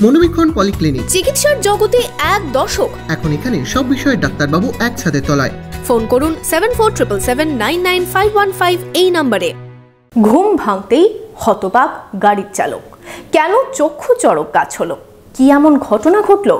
মনোবীক্ষণ polyclinic, চিকিৎসার জগতে এক দশক। এখন এখানে সব বিষয়ে ডাক্তারবাবু একসাথে তলায়। ফোন করুন 7477999515 এই নম্বরে। ঘুম ভাঙতেই হতবাক গাড়ির চালক, কেন চক্ষু চড়ক গাছ হলো? কি এমন ঘটনা ঘটল?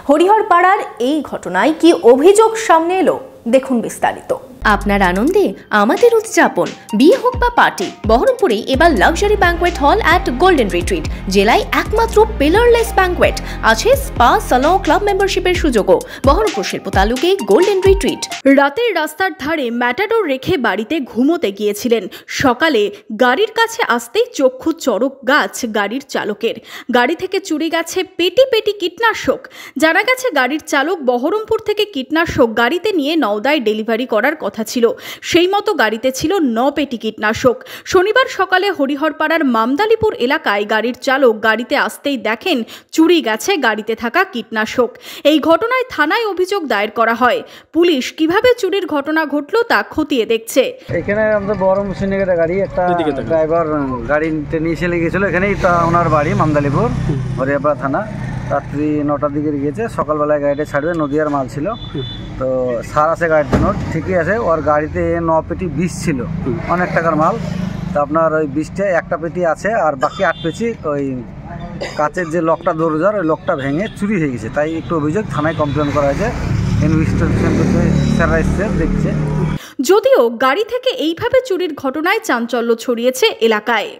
হরিহর পাড়ার এই ঘটনায় কি অভিযোগ সামনে এলো? দেখুন বিস্তারিত। আপনার আনন্দে আমাদের উদযাপন। বিয়ে হোক বা পার্টি, বহরমপুরে এবার luxury banquet hall at golden retreat. জেলায় একমাত্র পিলারলেস ব্যাঙ্কোয়েট, আছে স্পা, সালন, ক্লাব মেম্বারশিপের সুযোগও। বহরমপুর শিল্প তালুকে গোল্ডেন রিট্রিট। রাতের রাস্তার ধারে ম্যাটাডোর রেখে বাড়িতে ঘুমোতে গিয়েছিলেন। সকালে গাড়ির কাছে আসতেই চক্ষু চড়ক গাছ গাড়ির চালকের। গাড়ি থেকে চুরি গেছে পেটি পেটি কীটনাশক। জানা গেছে গাড়ির চালক বহরমপুর থেকে কীটনাশক গাড়িতে নিয়ে নওদায় ডেলিভারি করার কথা ছিল। সেই মতো গাড়িতে ছিল 9 পেটি কীটনাশক। শনিবার সকালে হরিহরপাড়ার মামদালিপুর এলাকায় গাড়ির চালক গাড়িতে আসতেই দেখেন চুরি গেছে গাড়িতে থাকা কীটনাশক। এই ঘটনায় থানায় অভিযোগ দায়ের করা হয়। পুলিশ কিভাবে চুরির ঘটনা ঘটলো তা খতিয়ে দেখছে। এখানে আমাদের বহরমপুর সিন্ডিকেটের গাড়ি, একটা ড্রাইভার গাড়িতে নিয়ে চলে গিয়েছিল। এখানেই ওনার বাড়ি মামদালিপুর, হরিহরপাড়া থানা। রাত্রি 9টার দিকে গিয়েছে, সকালবেলায় গাড়িটা ছাড়বে, নদীয়ার মাল ছিল। তো সার আছে গাড়িতে, নোট ঠিকই আছে। ওর গাড়িতে 9 পেটি বিষ ছিল, অনেক টাকার মাল। তো আপনার ওই বিষটা একটা পেটি আছে, আর বাকি 8 পেটি ওই কাচের যে লকটা দরজার, ওই লকটা ভেঙে চুরি হয়ে গেছে। তাই একটু অভিযোগ থানায় কমপ্লেন করা হয়েছে। ইনভেস্টিগেশন করতে স্যাররা এসে দেখছে। যদিও গাড়ি থেকে এইভাবে চুরির ঘটনায় চাঞ্চল্য ছড়িয়েছে এলাকায়।